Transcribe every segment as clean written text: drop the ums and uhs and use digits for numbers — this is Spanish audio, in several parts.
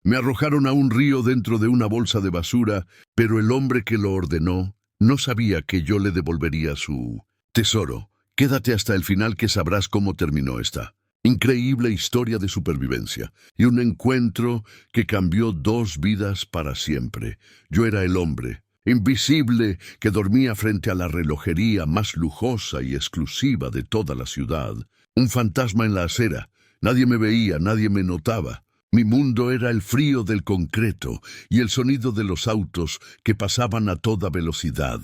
Me arrojaron a un río dentro de una bolsa de basura, pero el hombre que lo ordenó no sabía que yo le devolvería su tesoro. Quédate hasta el final que sabrás cómo terminó esta increíble historia de supervivencia y un encuentro que cambió 2 vidas para siempre. Yo era el hombre invisible que dormía frente a la relojería más lujosa y exclusiva de toda la ciudad. Un fantasma en la acera. Nadie me veía, nadie me notaba. Mi mundo era el frío del concreto y el sonido de los autos que pasaban a toda velocidad.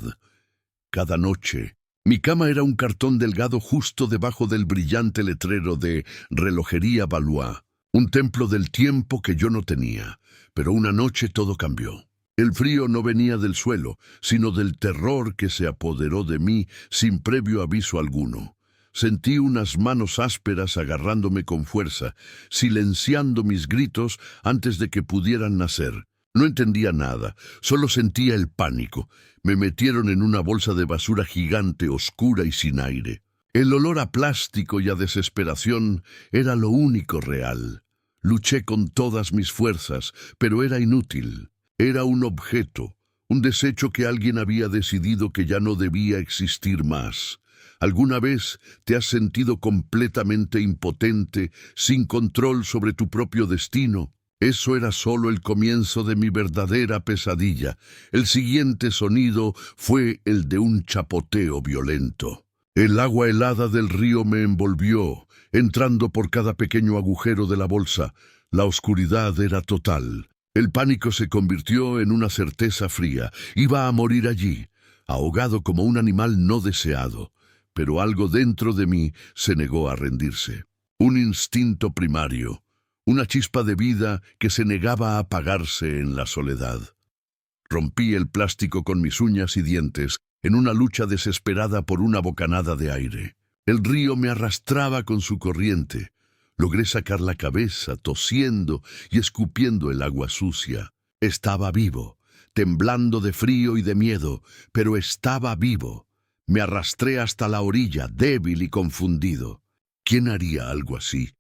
Cada noche, mi cama era un cartón delgado justo debajo del brillante letrero de Relojería Valois, un templo del tiempo que yo no tenía. Pero una noche todo cambió. El frío no venía del suelo, sino del terror que se apoderó de mí sin previo aviso alguno. Sentí unas manos ásperas agarrándome con fuerza, silenciando mis gritos antes de que pudieran nacer. No entendía nada, solo sentía el pánico. Me metieron en una bolsa de basura gigante, oscura y sin aire. El olor a plástico y a desesperación era lo único real. Luché con todas mis fuerzas, pero era inútil. Era un objeto, un desecho que alguien había decidido que ya no debía existir más. ¿Alguna vez te has sentido completamente impotente, sin control sobre tu propio destino? Eso era solo el comienzo de mi verdadera pesadilla. El siguiente sonido fue el de un chapoteo violento. El agua helada del río me envolvió, entrando por cada pequeño agujero de la bolsa. La oscuridad era total. El pánico se convirtió en una certeza fría. Iba a morir allí, ahogado como un animal no deseado. Pero algo dentro de mí se negó a rendirse. Un instinto primario. Una chispa de vida que se negaba a apagarse en la soledad. Rompí el plástico con mis uñas y dientes en una lucha desesperada por una bocanada de aire. El río me arrastraba con su corriente. Logré sacar la cabeza, tosiendo y escupiendo el agua sucia. Estaba vivo, temblando de frío y de miedo, pero estaba vivo. Me arrastré hasta la orilla, débil y confundido. ¿Quién haría algo así?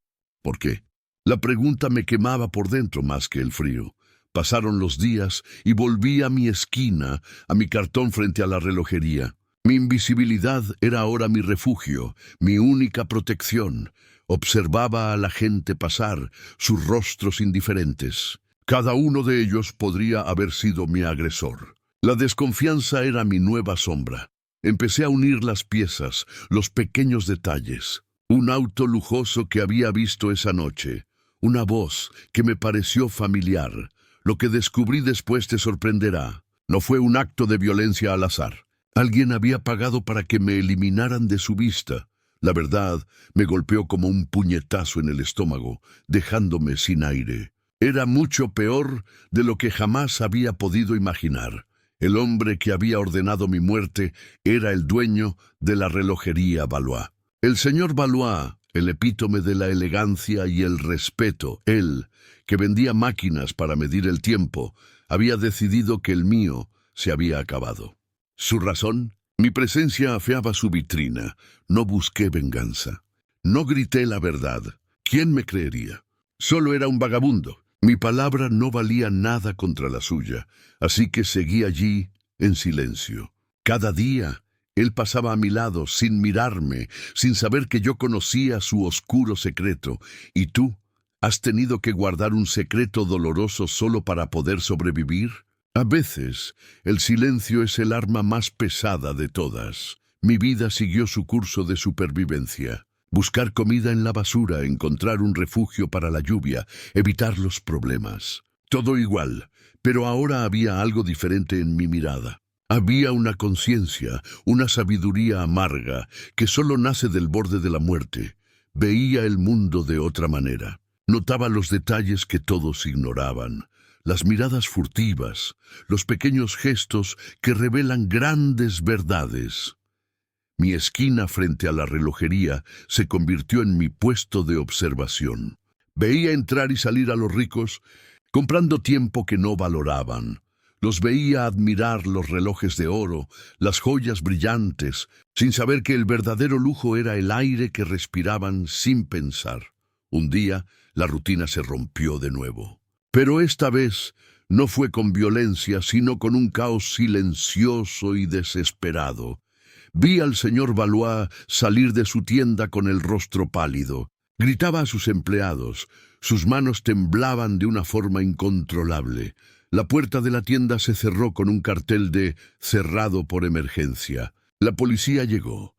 ¿Por qué? La pregunta me quemaba por dentro más que el frío. Pasaron los días y volví a mi esquina, a mi cartón frente a la relojería. Mi invisibilidad era ahora mi refugio, mi única protección. Observaba a la gente pasar, sus rostros indiferentes. Cada uno de ellos podría haber sido mi agresor. La desconfianza era mi nueva sombra. Empecé a unir las piezas, los pequeños detalles. Un auto lujoso que había visto esa noche. Una voz que me pareció familiar. Lo que descubrí después te sorprenderá. No fue un acto de violencia al azar. Alguien había pagado para que me eliminaran de su vista. La verdad me golpeó como un puñetazo en el estómago, dejándome sin aire. Era mucho peor de lo que jamás había podido imaginar. El hombre que había ordenado mi muerte era el dueño de la relojería Valois. El señor Valois, el epítome de la elegancia y el respeto, él, que vendía máquinas para medir el tiempo, había decidido que el mío se había acabado. ¿Su razón? Mi presencia afeaba su vitrina. No busqué venganza. No grité la verdad. ¿Quién me creería? Solo era un vagabundo. Mi palabra no valía nada contra la suya, así que seguí allí en silencio. Cada día él pasaba a mi lado sin mirarme, sin saber que yo conocía su oscuro secreto. ¿Y tú? ¿Has tenido que guardar un secreto doloroso solo para poder sobrevivir? A veces, el silencio es el arma más pesada de todas. Mi vida siguió su curso de supervivencia. Buscar comida en la basura, encontrar un refugio para la lluvia, evitar los problemas. Todo igual, pero ahora había algo diferente en mi mirada. Había una conciencia, una sabiduría amarga, que solo nace del borde de la muerte. Veía el mundo de otra manera. Notaba los detalles que todos ignoraban. Las miradas furtivas, los pequeños gestos que revelan grandes verdades. Mi esquina frente a la relojería se convirtió en mi puesto de observación. Veía entrar y salir a los ricos, comprando tiempo que no valoraban. Los veía admirar los relojes de oro, las joyas brillantes, sin saber que el verdadero lujo era el aire que respiraban sin pensar. Un día, la rutina se rompió de nuevo. Pero esta vez no fue con violencia, sino con un caos silencioso y desesperado. Vi al señor Valois salir de su tienda con el rostro pálido. Gritaba a sus empleados. Sus manos temblaban de una forma incontrolable. La puerta de la tienda se cerró con un cartel de «Cerrado por emergencia». La policía llegó.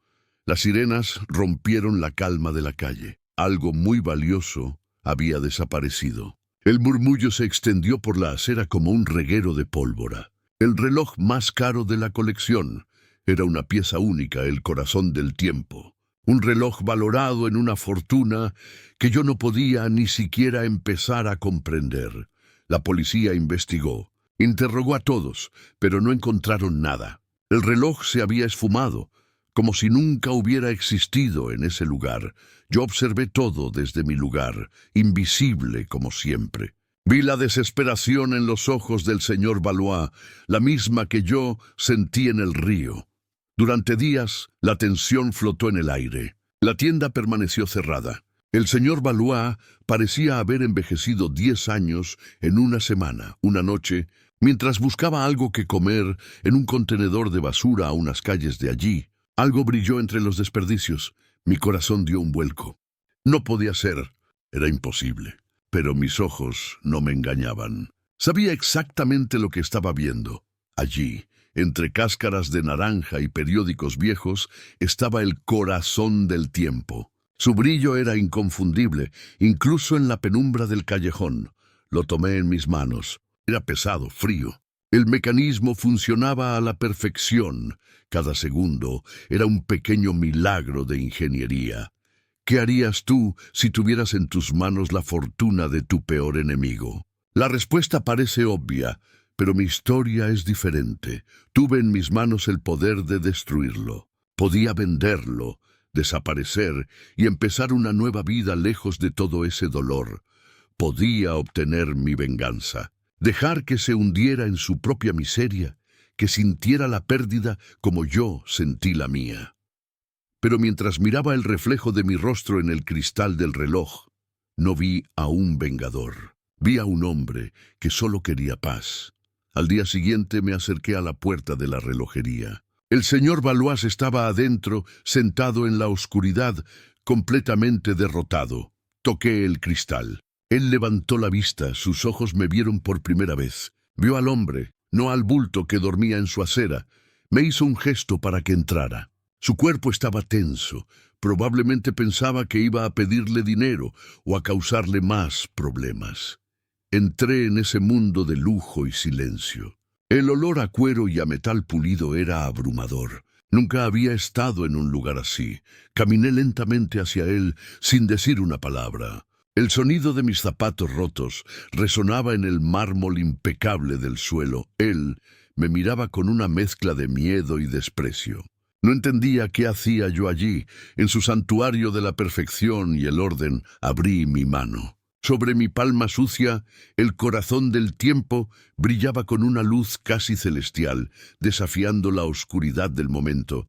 Las sirenas rompieron la calma de la calle. Algo muy valioso había desaparecido. El murmullo se extendió por la acera como un reguero de pólvora. El reloj más caro de la colección era una pieza única, el corazón del tiempo. Un reloj valorado en una fortuna que yo no podía ni siquiera empezar a comprender. La policía investigó. Interrogó a todos, pero no encontraron nada. El reloj se había esfumado, como si nunca hubiera existido en ese lugar. Yo observé todo desde mi lugar, invisible como siempre. Vi la desesperación en los ojos del señor Valois, la misma que yo sentí en el río. Durante días, la tensión flotó en el aire. La tienda permaneció cerrada. El señor Valois parecía haber envejecido 10 años en una semana. Una noche, mientras buscaba algo que comer en un contenedor de basura a unas calles de allí, algo brilló entre los desperdicios. Mi corazón dio un vuelco. No podía ser. Era imposible. Pero mis ojos no me engañaban. Sabía exactamente lo que estaba viendo. Allí, entre cáscaras de naranja y periódicos viejos, estaba el corazón del tiempo. Su brillo era inconfundible, incluso en la penumbra del callejón. Lo tomé en mis manos. Era pesado, frío. El mecanismo funcionaba a la perfección. Cada segundo era un pequeño milagro de ingeniería. ¿Qué harías tú si tuvieras en tus manos la fortuna de tu peor enemigo? La respuesta parece obvia, pero mi historia es diferente. Tuve en mis manos el poder de destruirlo. Podía venderlo, desaparecer y empezar una nueva vida lejos de todo ese dolor. Podía obtener mi venganza. Dejar que se hundiera en su propia miseria, que sintiera la pérdida como yo sentí la mía. Pero mientras miraba el reflejo de mi rostro en el cristal del reloj, no vi a un vengador. Vi a un hombre que solo quería paz. Al día siguiente me acerqué a la puerta de la relojería. El señor Valois estaba adentro, sentado en la oscuridad, completamente derrotado. Toqué el cristal. Él levantó la vista, sus ojos me vieron por primera vez. Vio al hombre, no al bulto que dormía en su acera. Me hizo un gesto para que entrara. Su cuerpo estaba tenso. Probablemente pensaba que iba a pedirle dinero o a causarle más problemas. Entré en ese mundo de lujo y silencio. El olor a cuero y a metal pulido era abrumador. Nunca había estado en un lugar así. Caminé lentamente hacia él sin decir una palabra. El sonido de mis zapatos rotos resonaba en el mármol impecable del suelo. Él me miraba con una mezcla de miedo y desprecio. No entendía qué hacía yo allí. En su santuario de la perfección y el orden, abrí mi mano. Sobre mi palma sucia, el corazón del tiempo brillaba con una luz casi celestial, desafiando la oscuridad del momento.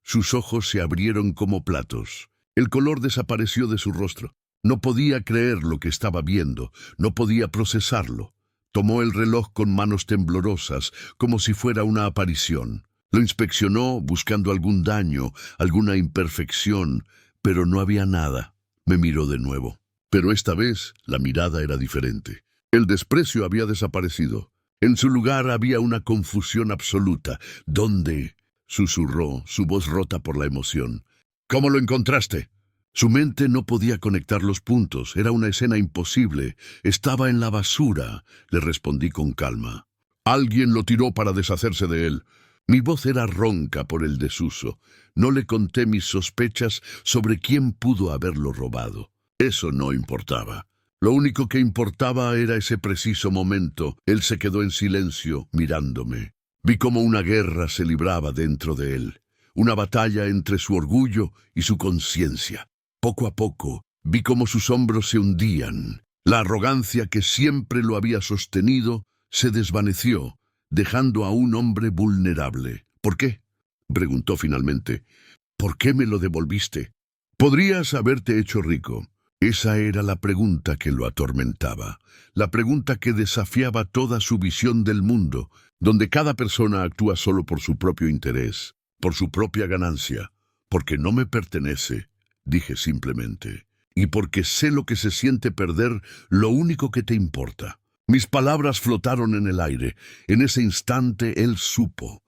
Sus ojos se abrieron como platos. El color desapareció de su rostro. No podía creer lo que estaba viendo, no podía procesarlo. Tomó el reloj con manos temblorosas, como si fuera una aparición. Lo inspeccionó buscando algún daño, alguna imperfección, pero no había nada. Me miró de nuevo. Pero esta vez la mirada era diferente. El desprecio había desaparecido. En su lugar había una confusión absoluta. ¿Dónde? Susurró, su voz rota por la emoción. ¿Cómo lo encontraste? Su mente no podía conectar los puntos. Era una escena imposible. Estaba en la basura, le respondí con calma. Alguien lo tiró para deshacerse de él. Mi voz era ronca por el desuso. No le conté mis sospechas sobre quién pudo haberlo robado. Eso no importaba. Lo único que importaba era ese preciso momento. Él se quedó en silencio, mirándome. Vi cómo una guerra se libraba dentro de él. Una batalla entre su orgullo y su conciencia. Poco a poco, vi cómo sus hombros se hundían. La arrogancia que siempre lo había sostenido se desvaneció, dejando a un hombre vulnerable. ¿Por qué? Preguntó finalmente. ¿Por qué me lo devolviste? Podrías haberte hecho rico. Esa era la pregunta que lo atormentaba, la pregunta que desafiaba toda su visión del mundo, donde cada persona actúa solo por su propio interés, por su propia ganancia. Porque no me pertenece, dije simplemente, y porque sé lo que se siente perder lo único que te importa. Mis palabras flotaron en el aire. En ese instante él supo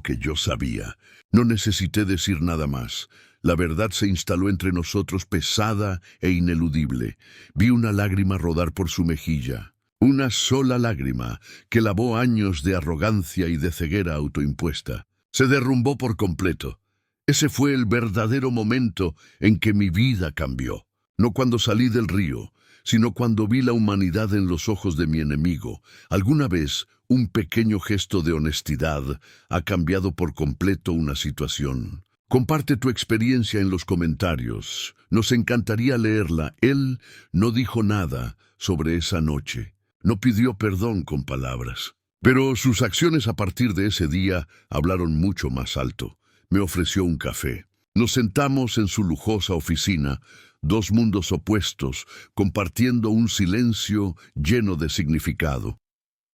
que yo sabía. No necesité decir nada más. La verdad se instaló entre nosotros pesada e ineludible. Vi una lágrima rodar por su mejilla. Una sola lágrima que lavó años de arrogancia y de ceguera autoimpuesta. Se derrumbó por completo. Ese fue el verdadero momento en que mi vida cambió. No cuando salí del río, sino cuando vi la humanidad en los ojos de mi enemigo. Alguna vez, un pequeño gesto de honestidad ha cambiado por completo una situación. Comparte tu experiencia en los comentarios. Nos encantaría leerla. Él no dijo nada sobre esa noche. No pidió perdón con palabras. Pero sus acciones a partir de ese día hablaron mucho más alto. Me ofreció un café. Nos sentamos en su lujosa oficina, dos mundos opuestos, compartiendo un silencio lleno de significado.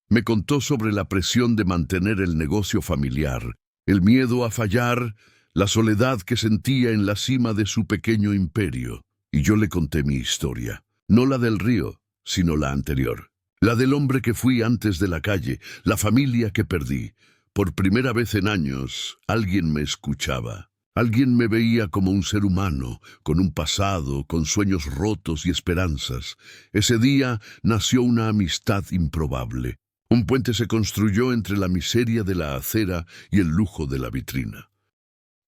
Me contó sobre la presión de mantener el negocio familiar, el miedo a fallar, la soledad que sentía en la cima de su pequeño imperio. Y yo le conté mi historia, no la del río, sino la anterior. La del hombre que fui antes de la calle, la familia que perdí. Por primera vez en años, alguien me escuchaba. Alguien me veía como un ser humano, con un pasado, con sueños rotos y esperanzas. Ese día nació una amistad improbable. Un puente se construyó entre la miseria de la acera y el lujo de la vitrina.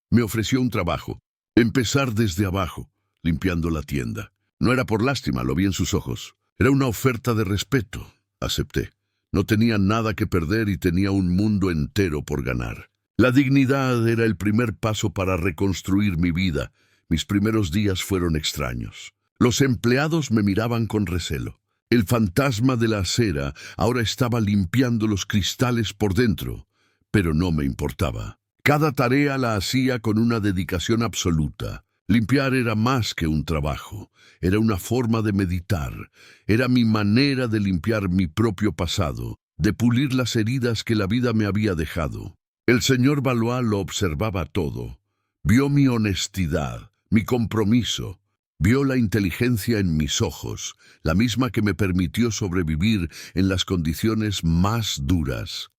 Me ofreció un trabajo, empezar desde abajo, limpiando la tienda. No era por lástima, lo vi en sus ojos. Era una oferta de respeto. Acepté. No tenía nada que perder y tenía un mundo entero por ganar. La dignidad era el primer paso para reconstruir mi vida. Mis primeros días fueron extraños. Los empleados me miraban con recelo. El fantasma de la acera ahora estaba limpiando los cristales por dentro, pero no me importaba. Cada tarea la hacía con una dedicación absoluta. Limpiar era más que un trabajo, era una forma de meditar, era mi manera de limpiar mi propio pasado, de pulir las heridas que la vida me había dejado. El señor Valois lo observaba todo. Vio mi honestidad, mi compromiso. Vio la inteligencia en mis ojos, la misma que me permitió sobrevivir en las condiciones más duras.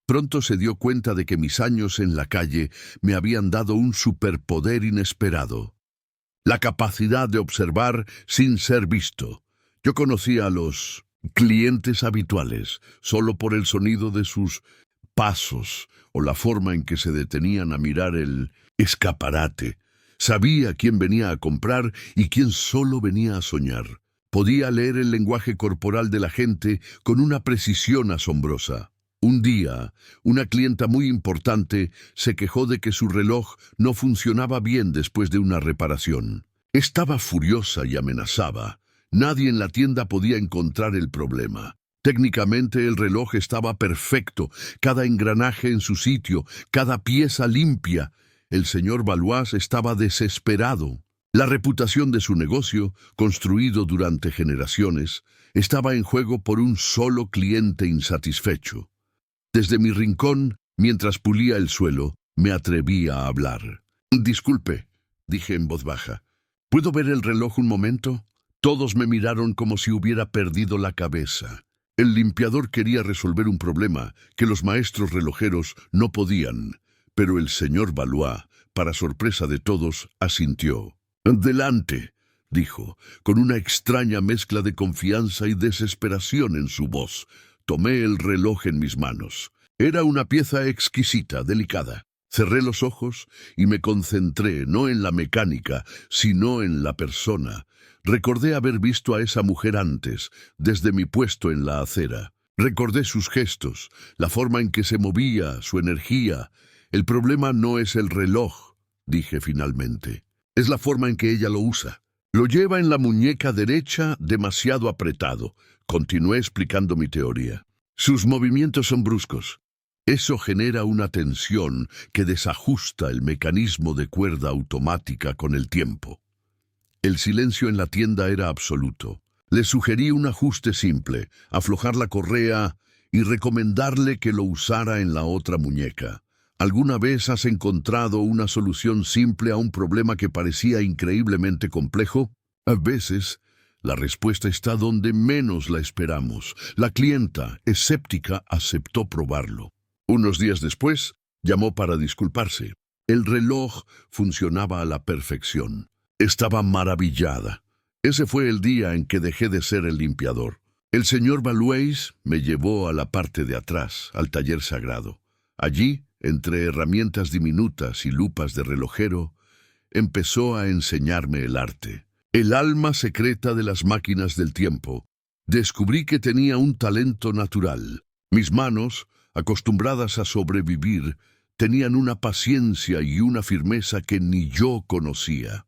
Pronto se dio cuenta de que mis años en la calle me habían dado un superpoder inesperado. La capacidad de observar sin ser visto. Yo conocía a los clientes habituales solo por el sonido de sus pasos o la forma en que se detenían a mirar el escaparate. Sabía quién venía a comprar y quién solo venía a soñar. Podía leer el lenguaje corporal de la gente con una precisión asombrosa. Un día, una clienta muy importante se quejó de que su reloj no funcionaba bien después de una reparación. Estaba furiosa y amenazaba. Nadie en la tienda podía encontrar el problema. Técnicamente el reloj estaba perfecto, cada engranaje en su sitio, cada pieza limpia. El señor Valois estaba desesperado. La reputación de su negocio, construido durante generaciones, estaba en juego por un solo cliente insatisfecho. Desde mi rincón, mientras pulía el suelo, me atreví a hablar. «Disculpe», dije en voz baja. «¿Puedo ver el reloj un momento?» Todos me miraron como si hubiera perdido la cabeza. El limpiador quería resolver un problema que los maestros relojeros no podían. Pero el señor Valois, para sorpresa de todos, asintió. «Adelante», dijo, con una extraña mezcla de confianza y desesperación en su voz. Tomé el reloj en mis manos. Era una pieza exquisita, delicada. Cerré los ojos y me concentré no en la mecánica, sino en la persona. Recordé haber visto a esa mujer antes, desde mi puesto en la acera. Recordé sus gestos, la forma en que se movía, su energía. «El problema no es el reloj», dije finalmente. «Es la forma en que ella lo usa. Lo lleva en la muñeca derecha demasiado apretado». Continué explicando mi teoría. «Sus movimientos son bruscos. Eso genera una tensión que desajusta el mecanismo de cuerda automática con el tiempo. El silencio en la tienda era absoluto. Le sugerí un ajuste simple, aflojar la correa y recomendarle que lo usara en la otra muñeca. ¿Alguna vez has encontrado una solución simple a un problema que parecía increíblemente complejo? A veces, la respuesta está donde menos la esperamos. La clienta, escéptica, aceptó probarlo. Unos días después, llamó para disculparse. El reloj funcionaba a la perfección. Estaba maravillada. Ese fue el día en que dejé de ser el limpiador. El señor Valueis me llevó a la parte de atrás, al taller sagrado. Allí, entre herramientas diminutas y lupas de relojero, empezó a enseñarme el arte. El alma secreta de las máquinas del tiempo. Descubrí que tenía un talento natural. Mis manos, acostumbradas a sobrevivir, tenían una paciencia y una firmeza que ni yo conocía.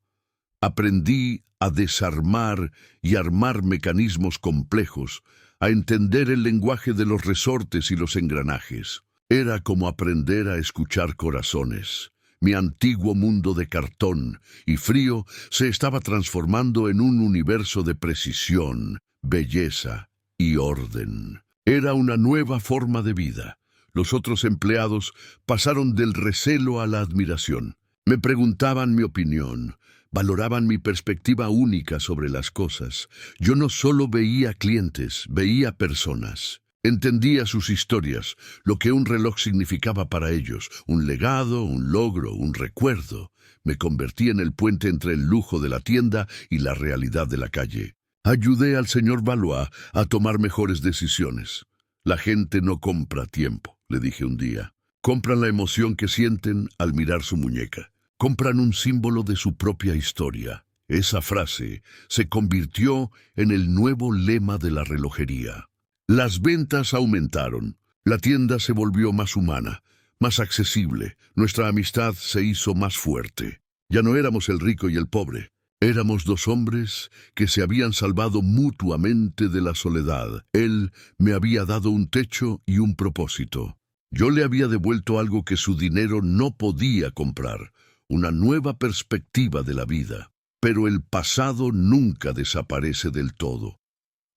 Aprendí a desarmar y armar mecanismos complejos, a entender el lenguaje de los resortes y los engranajes. Era como aprender a escuchar corazones. Mi antiguo mundo de cartón y frío se estaba transformando en un universo de precisión, belleza y orden. Era una nueva forma de vida. Los otros empleados pasaron del recelo a la admiración. Me preguntaban mi opinión, valoraban mi perspectiva única sobre las cosas. Yo no solo veía clientes, veía personas. Entendía sus historias, lo que un reloj significaba para ellos, un legado, un logro, un recuerdo. Me convertí en el puente entre el lujo de la tienda y la realidad de la calle. Ayudé al señor Valois a tomar mejores decisiones. La gente no compra tiempo, le dije un día. Compran la emoción que sienten al mirar su muñeca. Compran un símbolo de su propia historia. Esa frase se convirtió en el nuevo lema de la relojería. Las ventas aumentaron. La tienda se volvió más humana, más accesible. Nuestra amistad se hizo más fuerte. Ya no éramos el rico y el pobre. Éramos dos hombres que se habían salvado mutuamente de la soledad. Él me había dado un techo y un propósito. Yo le había devuelto algo que su dinero no podía comprar, una nueva perspectiva de la vida. Pero el pasado nunca desaparece del todo.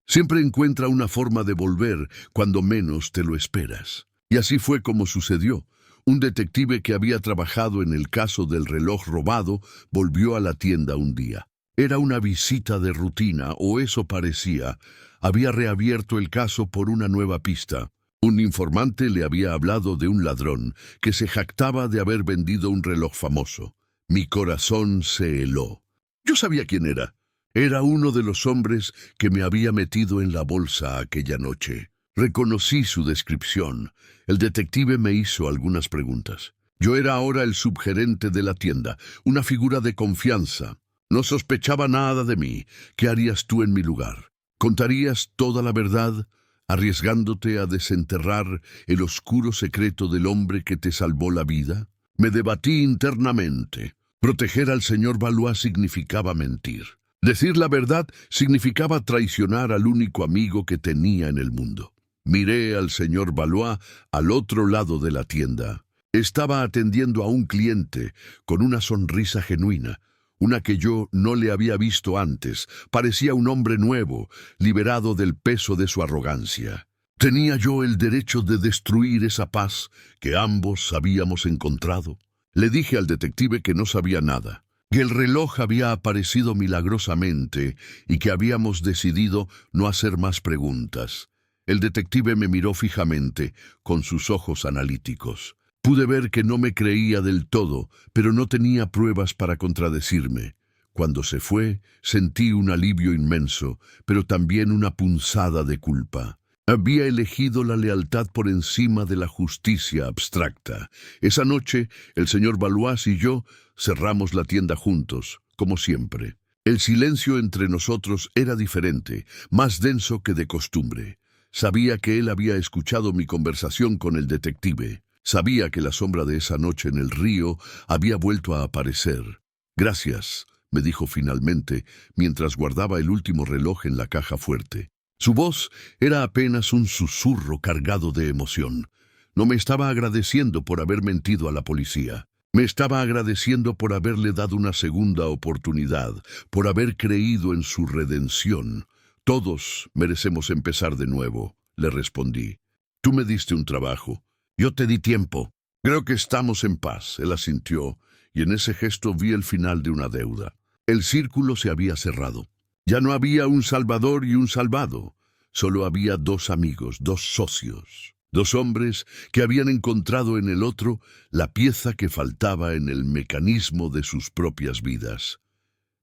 Siempre encuentra una forma de volver cuando menos te lo esperas. Y así fue como sucedió. Un detective que había trabajado en el caso del reloj robado volvió a la tienda un día. Era una visita de rutina, o eso parecía. Había reabierto el caso por una nueva pista. Un informante le había hablado de un ladrón que se jactaba de haber vendido un reloj famoso. Mi corazón se heló. Yo sabía quién era. Era uno de los hombres que me había metido en la bolsa aquella noche. Reconocí su descripción. El detective me hizo algunas preguntas. Yo era ahora el subgerente de la tienda, una figura de confianza. No sospechaba nada de mí. ¿Qué harías tú en mi lugar? ¿Contarías toda la verdad, arriesgándote a desenterrar el oscuro secreto del hombre que te salvó la vida? Me debatí internamente. Proteger al señor Valois significaba mentir. Decir la verdad significaba traicionar al único amigo que tenía en el mundo. Miré al señor Valois al otro lado de la tienda. Estaba atendiendo a un cliente con una sonrisa genuina, una que yo no le había visto antes. Parecía un hombre nuevo, liberado del peso de su arrogancia. ¿Tenía yo el derecho de destruir esa paz que ambos habíamos encontrado? Le dije al detective que no sabía nada, que el reloj había aparecido milagrosamente y que habíamos decidido no hacer más preguntas. El detective me miró fijamente, con sus ojos analíticos. Pude ver que no me creía del todo, pero no tenía pruebas para contradecirme. Cuando se fue, sentí un alivio inmenso, pero también una punzada de culpa. Había elegido la lealtad por encima de la justicia abstracta. Esa noche, el señor Valois y yo cerramos la tienda juntos, como siempre. El silencio entre nosotros era diferente, más denso que de costumbre. Sabía que él había escuchado mi conversación con el detective. Sabía que la sombra de esa noche en el río había vuelto a aparecer. «Gracias», me dijo finalmente, mientras guardaba el último reloj en la caja fuerte. Su voz era apenas un susurro cargado de emoción. No me estaba agradeciendo por haber mentido a la policía. Me estaba agradeciendo por haberle dado una segunda oportunidad, por haber creído en su redención. Todos merecemos empezar de nuevo, le respondí. Tú me diste un trabajo. Yo te di tiempo. Creo que estamos en paz, él asintió, y en ese gesto vi el final de una deuda. El círculo se había cerrado. Ya no había un salvador y un salvado. Solo había dos amigos, dos socios, dos hombres que habían encontrado en el otro la pieza que faltaba en el mecanismo de sus propias vidas.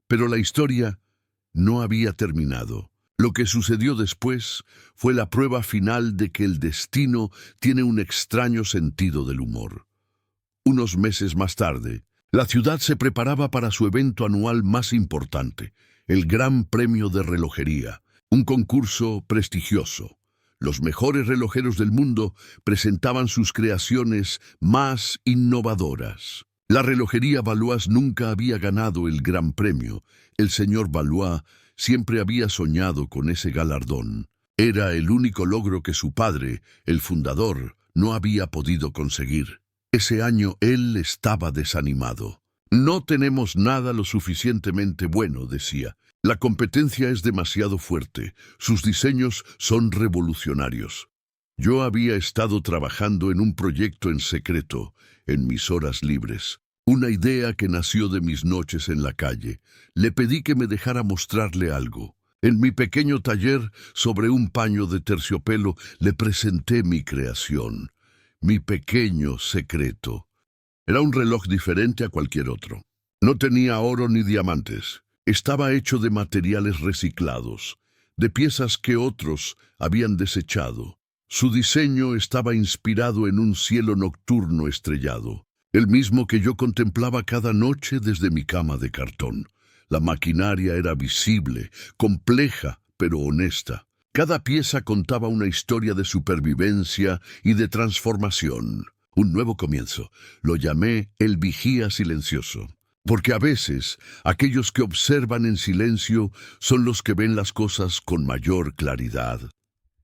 Pero la historia no había terminado. Lo que sucedió después fue la prueba final de que el destino tiene un extraño sentido del humor. Unos meses más tarde, la ciudad se preparaba para su evento anual más importante, el Gran Premio de Relojería, un concurso prestigioso. Los mejores relojeros del mundo presentaban sus creaciones más innovadoras. La relojería Valois nunca había ganado el Gran Premio. El señor Valois siempre había soñado con ese galardón. Era el único logro que su padre, el fundador, no había podido conseguir. Ese año él estaba desanimado. No tenemos nada lo suficientemente bueno, decía. La competencia es demasiado fuerte. Sus diseños son revolucionarios. Yo había estado trabajando en un proyecto en secreto, en mis horas libres. Una idea que nació de mis noches en la calle. Le pedí que me dejara mostrarle algo. En mi pequeño taller, sobre un paño de terciopelo, le presenté mi creación, mi pequeño secreto. Era un reloj diferente a cualquier otro. No tenía oro ni diamantes. Estaba hecho de materiales reciclados, de piezas que otros habían desechado. Su diseño estaba inspirado en un cielo nocturno estrellado, el mismo que yo contemplaba cada noche desde mi cama de cartón. La maquinaria era visible, compleja, pero honesta. Cada pieza contaba una historia de supervivencia y de transformación. Un nuevo comienzo. Lo llamé el vigía silencioso. Porque a veces, aquellos que observan en silencio son los que ven las cosas con mayor claridad.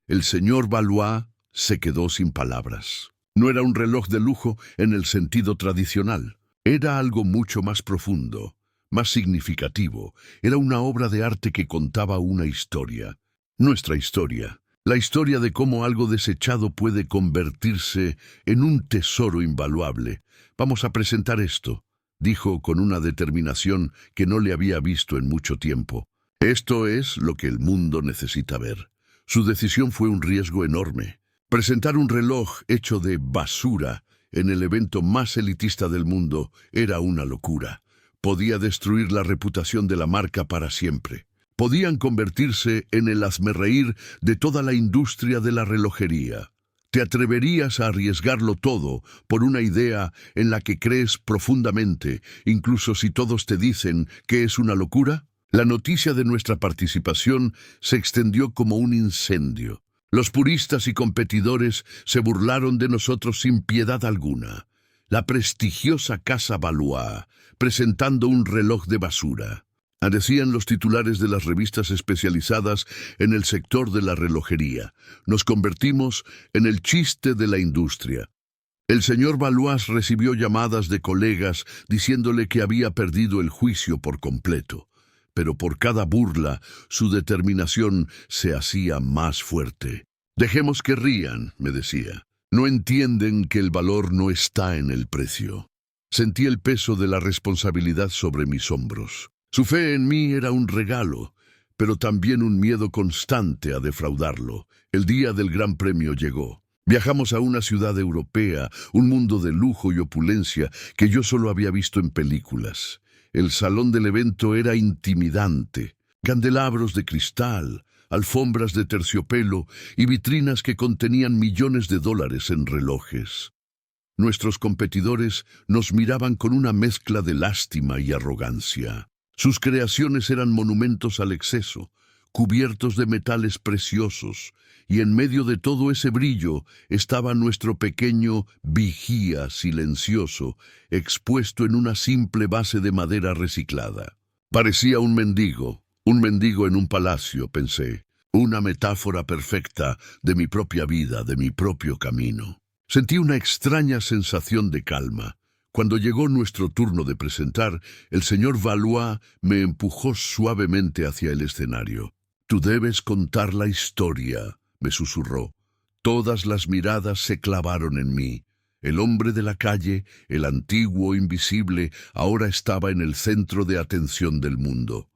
El señor Valois se quedó sin palabras. No era un reloj de lujo en el sentido tradicional. Era algo mucho más profundo, más significativo. Era una obra de arte que contaba una historia. Nuestra historia. La historia de cómo algo desechado puede convertirse en un tesoro invaluable. Vamos a presentar esto, dijo con una determinación que no le había visto en mucho tiempo. Esto es lo que el mundo necesita ver. Su decisión fue un riesgo enorme. Presentar un reloj hecho de basura en el evento más elitista del mundo era una locura. Podía destruir la reputación de la marca para siempre. Podían convertirse en el hazmerreír de toda la industria de la relojería. ¿Te atreverías a arriesgarlo todo por una idea en la que crees profundamente, incluso si todos te dicen que es una locura? La noticia de nuestra participación se extendió como un incendio. Los puristas y competidores se burlaron de nosotros sin piedad alguna. La prestigiosa Casa Valois, presentando un reloj de basura. Decían los titulares de las revistas especializadas en el sector de la relojería. Nos convertimos en el chiste de la industria. El señor Valois recibió llamadas de colegas diciéndole que había perdido el juicio por completo. Pero por cada burla, su determinación se hacía más fuerte. Dejemos que rían, me decía. No entienden que el valor no está en el precio. Sentí el peso de la responsabilidad sobre mis hombros. Su fe en mí era un regalo, pero también un miedo constante a defraudarlo. El día del Gran Premio llegó. Viajamos a una ciudad europea, un mundo de lujo y opulencia que yo solo había visto en películas. El salón del evento era intimidante. Candelabros de cristal, alfombras de terciopelo y vitrinas que contenían millones de dólares en relojes. Nuestros competidores nos miraban con una mezcla de lástima y arrogancia. Sus creaciones eran monumentos al exceso, cubiertos de metales preciosos, y en medio de todo ese brillo estaba nuestro pequeño vigía silencioso, expuesto en una simple base de madera reciclada. Parecía un mendigo en un palacio, pensé, una metáfora perfecta de mi propia vida, de mi propio camino. Sentí una extraña sensación de calma. Cuando llegó nuestro turno de presentar, el señor Valois me empujó suavemente hacia el escenario. «Tú debes contar la historia», me susurró. Todas las miradas se clavaron en mí. El hombre de la calle, el antiguo invisible, ahora estaba en el centro de atención del mundo.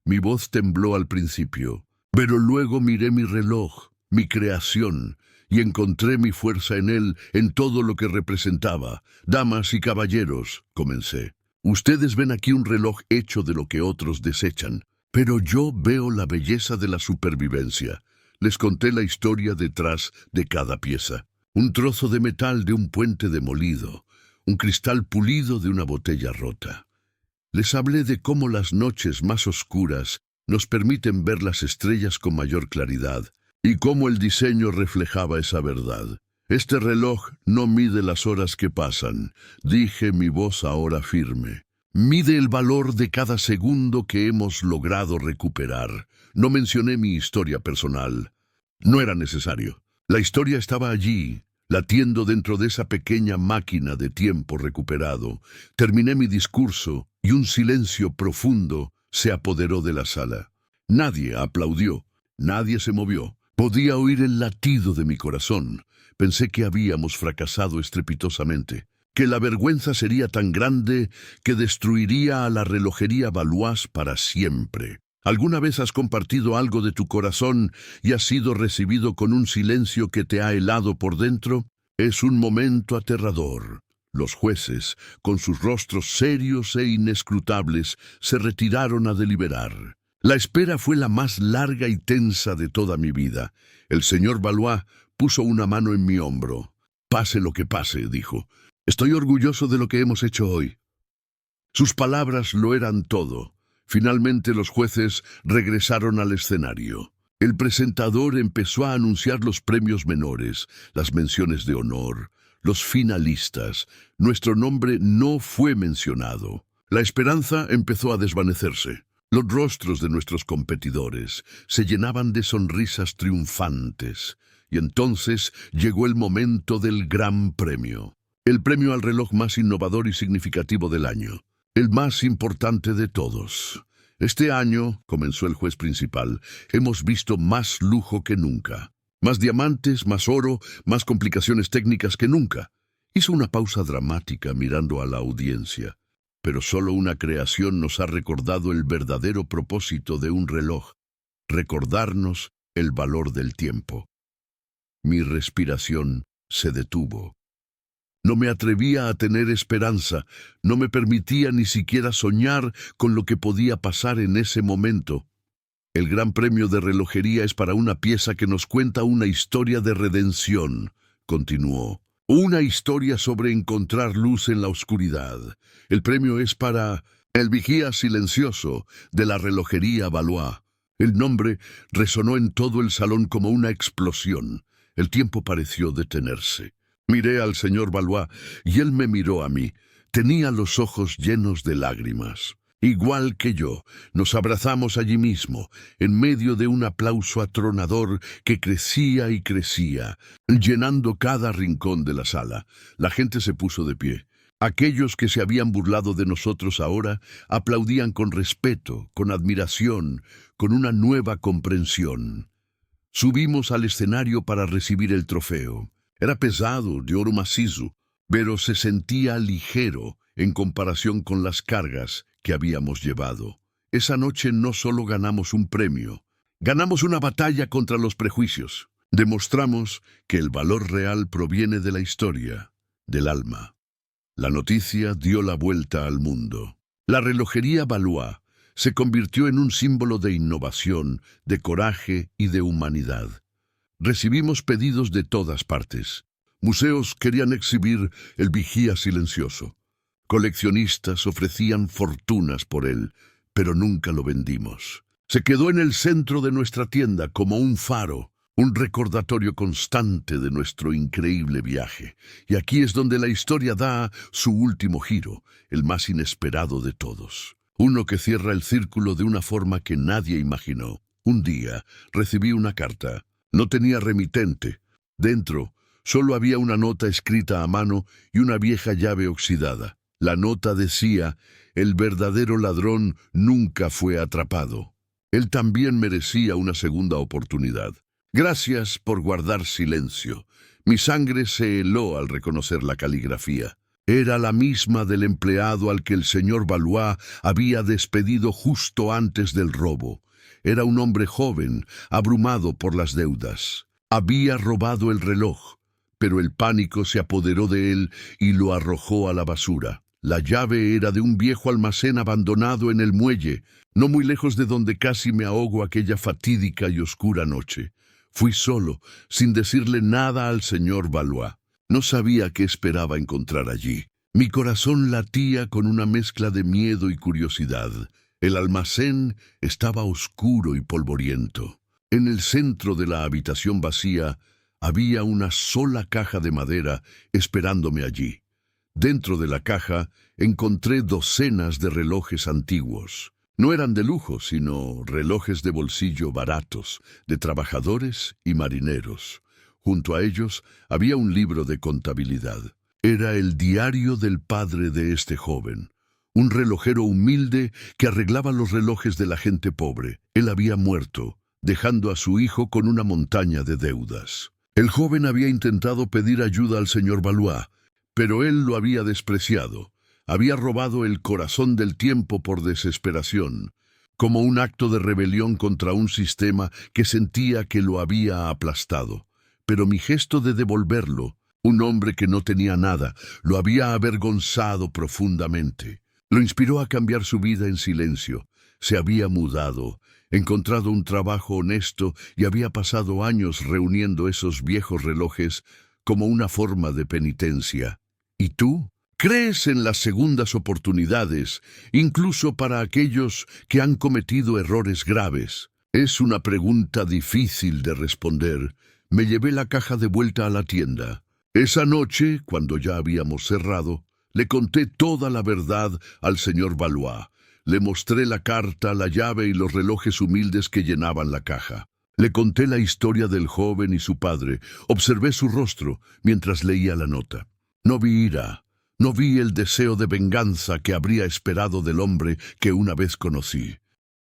Mi voz tembló al principio, pero luego miré mi reloj, mi creación, y encontré mi fuerza en él, en todo lo que representaba. «Damas y caballeros», comencé, «ustedes ven aquí un reloj hecho de lo que otros desechan, pero yo veo la belleza de la supervivencia». Les conté la historia detrás de cada pieza. Un trozo de metal de un puente demolido, un cristal pulido de una botella rota. Les hablé de cómo las noches más oscuras nos permiten ver las estrellas con mayor claridad, y cómo el diseño reflejaba esa verdad. «Este reloj no mide las horas que pasan», dije, mi voz ahora firme. «Mide el valor de cada segundo que hemos logrado recuperar». No mencioné mi historia personal. No era necesario. La historia estaba allí, latiendo dentro de esa pequeña máquina de tiempo recuperado. Terminé mi discurso y un silencio profundo se apoderó de la sala. Nadie aplaudió, nadie se movió. Podía oír el latido de mi corazón. Pensé que habíamos fracasado estrepitosamente, que la vergüenza sería tan grande que destruiría a la relojería Valois para siempre. ¿Alguna vez has compartido algo de tu corazón y has sido recibido con un silencio que te ha helado por dentro? Es un momento aterrador. Los jueces, con sus rostros serios e inescrutables, se retiraron a deliberar. La espera fue la más larga y tensa de toda mi vida. El señor Valois puso una mano en mi hombro. «Pase lo que pase», dijo, «estoy orgulloso de lo que hemos hecho hoy». Sus palabras lo eran todo. Finalmente los jueces regresaron al escenario. El presentador empezó a anunciar los premios menores, las menciones de honor, los finalistas. Nuestro nombre no fue mencionado. La esperanza empezó a desvanecerse. Los rostros de nuestros competidores se llenaban de sonrisas triunfantes. Y entonces llegó el momento del gran premio. El premio al reloj más innovador y significativo del año. El más importante de todos. «Este año», comenzó el juez principal, «hemos visto más lujo que nunca. Más diamantes, más oro, más complicaciones técnicas que nunca». Hizo una pausa dramática mirando a la audiencia. «Pero solo una creación nos ha recordado el verdadero propósito de un reloj. Recordarnos el valor del tiempo». Mi respiración se detuvo. No me atrevía a tener esperanza, no me permitía ni siquiera soñar con lo que podía pasar en ese momento. «El gran premio de relojería es para una pieza que nos cuenta una historia de redención», continuó. «Una historia sobre encontrar luz en la oscuridad. El premio es para el vigía silencioso de la relojería Valois». El nombre resonó en todo el salón como una explosión. El tiempo pareció detenerse. Miré al señor Valois y él me miró a mí. Tenía los ojos llenos de lágrimas. Igual que yo, nos abrazamos allí mismo, en medio de un aplauso atronador que crecía y crecía, llenando cada rincón de la sala. La gente se puso de pie. Aquellos que se habían burlado de nosotros ahora aplaudían con respeto, con admiración, con una nueva comprensión. Subimos al escenario para recibir el trofeo. Era pesado, de oro macizo, pero se sentía ligero en comparación con las cargas que habíamos llevado. Esa noche no solo ganamos un premio, ganamos una batalla contra los prejuicios. Demostramos que el valor real proviene de la historia, del alma. La noticia dio la vuelta al mundo. La relojería Valois se convirtió en un símbolo de innovación, de coraje y de humanidad. Recibimos pedidos de todas partes. Museos querían exhibir el vigía silencioso. Coleccionistas ofrecían fortunas por él, pero nunca lo vendimos. Se quedó en el centro de nuestra tienda como un faro, un recordatorio constante de nuestro increíble viaje. Y aquí es donde la historia da su último giro, el más inesperado de todos. Uno que cierra el círculo de una forma que nadie imaginó. Un día recibí una carta. No tenía remitente. Dentro, Solo había una nota escrita a mano y una vieja llave oxidada. La nota decía: el verdadero ladrón nunca fue atrapado. Él también merecía una segunda oportunidad. Gracias por guardar silencio. Mi sangre se heló al reconocer la caligrafía. Era la misma del empleado al que el señor Valois había despedido justo antes del robo. Era un hombre joven, abrumado por las deudas. Había robado el reloj, pero el pánico se apoderó de él y lo arrojó a la basura. La llave era de un viejo almacén abandonado en el muelle, no muy lejos de donde casi me ahogo aquella fatídica y oscura noche. Fui solo, sin decirle nada al señor Valois. No sabía qué esperaba encontrar allí. Mi corazón latía con una mezcla de miedo y curiosidad. El almacén estaba oscuro y polvoriento. En el centro de la habitación vacía había una sola caja de madera esperándome allí. Dentro de la caja encontré docenas de relojes antiguos. No eran de lujo, sino relojes de bolsillo baratos, de trabajadores y marineros. Junto a ellos había un libro de contabilidad. Era el diario del padre de este joven, un relojero humilde que arreglaba los relojes de la gente pobre. Él había muerto, dejando a su hijo con una montaña de deudas. El joven había intentado pedir ayuda al señor Valois, pero él lo había despreciado. Había robado el corazón del tiempo por desesperación, como un acto de rebelión contra un sistema que sentía que lo había aplastado. Pero mi gesto de devolverlo, un hombre que no tenía nada, lo había avergonzado profundamente. Lo inspiró a cambiar su vida en silencio. Se había mudado, encontrado un trabajo honesto y había pasado años reuniendo esos viejos relojes como una forma de penitencia. ¿Y tú? ¿Crees en las segundas oportunidades, incluso para aquellos que han cometido errores graves? Es una pregunta difícil de responder. Me llevé la caja de vuelta a la tienda. Esa noche, cuando ya habíamos cerrado, le conté toda la verdad al señor Valois. Le mostré la carta, la llave y los relojes humildes que llenaban la caja. Le conté la historia del joven y su padre. Observé su rostro mientras leía la nota. No vi ira, no vi el deseo de venganza que habría esperado del hombre que una vez conocí.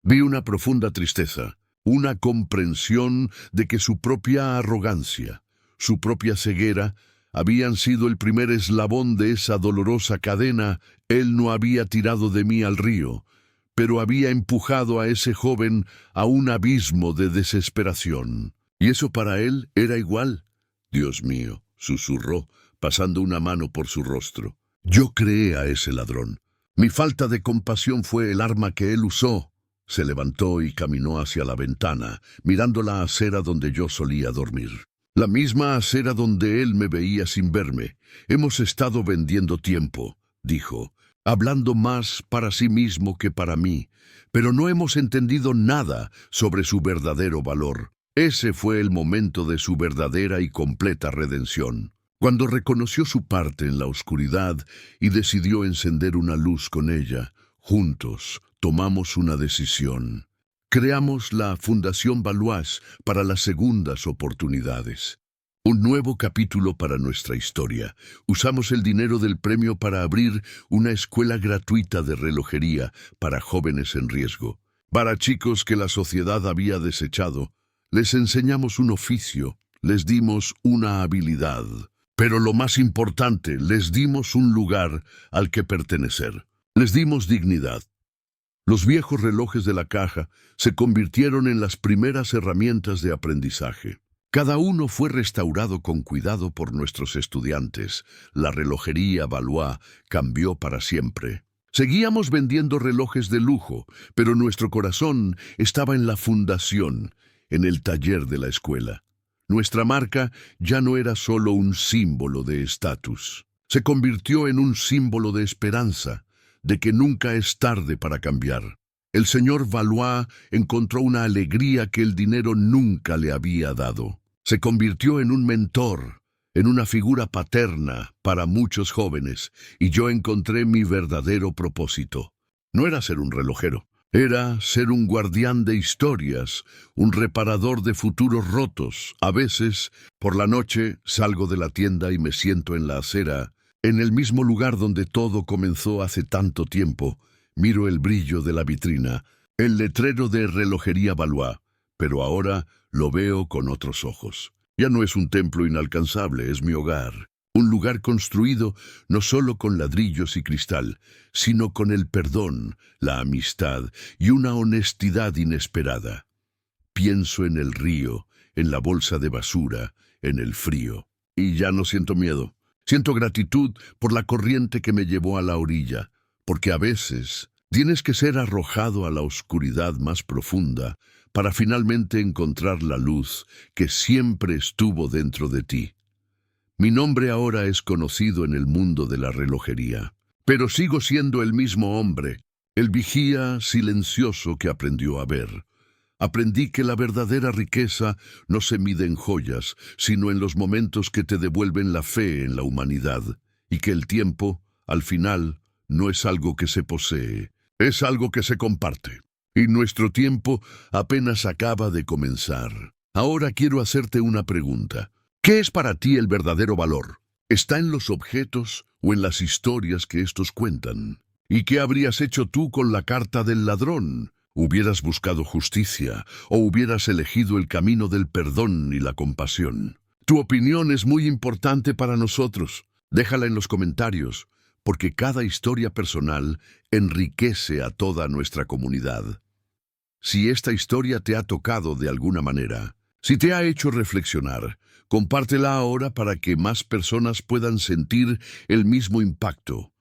Vi una profunda tristeza, una comprensión de que su propia arrogancia, su propia ceguera, habían sido el primer eslabón de esa dolorosa cadena. Él no había tirado de mí al río, pero había empujado a ese joven a un abismo de desesperación. Y eso para él era igual. Dios mío, susurró, pasando una mano por su rostro. Yo creé a ese ladrón. Mi falta de compasión fue el arma que él usó. Se levantó y caminó hacia la ventana, mirando la acera donde yo solía dormir. La misma acera donde él me veía sin verme. Hemos estado vendiendo tiempo, dijo, hablando más para sí mismo que para mí, pero no hemos entendido nada sobre su verdadero valor. Ese fue el momento de su verdadera y completa redención. Cuando reconoció su parte en la oscuridad y decidió encender una luz con ella, juntos tomamos una decisión. Creamos la Fundación Valois para las segundas oportunidades. Un nuevo capítulo para nuestra historia. Usamos el dinero del premio para abrir una escuela gratuita de relojería para jóvenes en riesgo. Para chicos que la sociedad había desechado, les enseñamos un oficio, les dimos una habilidad. Pero lo más importante, les dimos un lugar al que pertenecer. Les dimos dignidad. Los viejos relojes de la caja se convirtieron en las primeras herramientas de aprendizaje. Cada uno fue restaurado con cuidado por nuestros estudiantes. La relojería Valois cambió para siempre. Seguíamos vendiendo relojes de lujo, pero nuestro corazón estaba en la fundación, en el taller de la escuela. Nuestra marca ya no era solo un símbolo de estatus. Se convirtió en un símbolo de esperanza, de que nunca es tarde para cambiar. El señor Valois encontró una alegría que el dinero nunca le había dado. Se convirtió en un mentor, en una figura paterna para muchos jóvenes, y yo encontré mi verdadero propósito. No era ser un relojero, Era ser un guardián de historias, un reparador de futuros rotos. A veces, por la noche, salgo de la tienda y me siento en la acera, en el mismo lugar donde todo comenzó hace tanto tiempo. Miro el brillo de la vitrina, el letrero de Relojería Valois, pero ahora lo veo con otros ojos. Ya no es un templo inalcanzable, es mi hogar. Un lugar construido no solo con ladrillos y cristal, sino con el perdón, la amistad y una honestidad inesperada. Pienso en el río, en la bolsa de basura, en el frío. Y ya no siento miedo. Siento gratitud por la corriente que me llevó a la orilla, porque a veces tienes que ser arrojado a la oscuridad más profunda para finalmente encontrar la luz que siempre estuvo dentro de ti. Mi nombre ahora es conocido en el mundo de la relojería, pero sigo siendo el mismo hombre, el vigía silencioso que aprendió a ver. Aprendí que la verdadera riqueza no se mide en joyas, sino en los momentos que te devuelven la fe en la humanidad, y que el tiempo, al final, no es algo que se posee, es algo que se comparte. Y nuestro tiempo apenas acaba de comenzar. Ahora quiero hacerte una pregunta. ¿Qué es para ti el verdadero valor? ¿Está en los objetos o en las historias que estos cuentan? ¿Y qué habrías hecho tú con la carta del ladrón? ¿Hubieras buscado justicia o hubieras elegido el camino del perdón y la compasión? Tu opinión es muy importante para nosotros. Déjala en los comentarios, porque cada historia personal enriquece a toda nuestra comunidad. Si esta historia te ha tocado de alguna manera, si te ha hecho reflexionar, compártela ahora para que más personas puedan sentir el mismo impacto.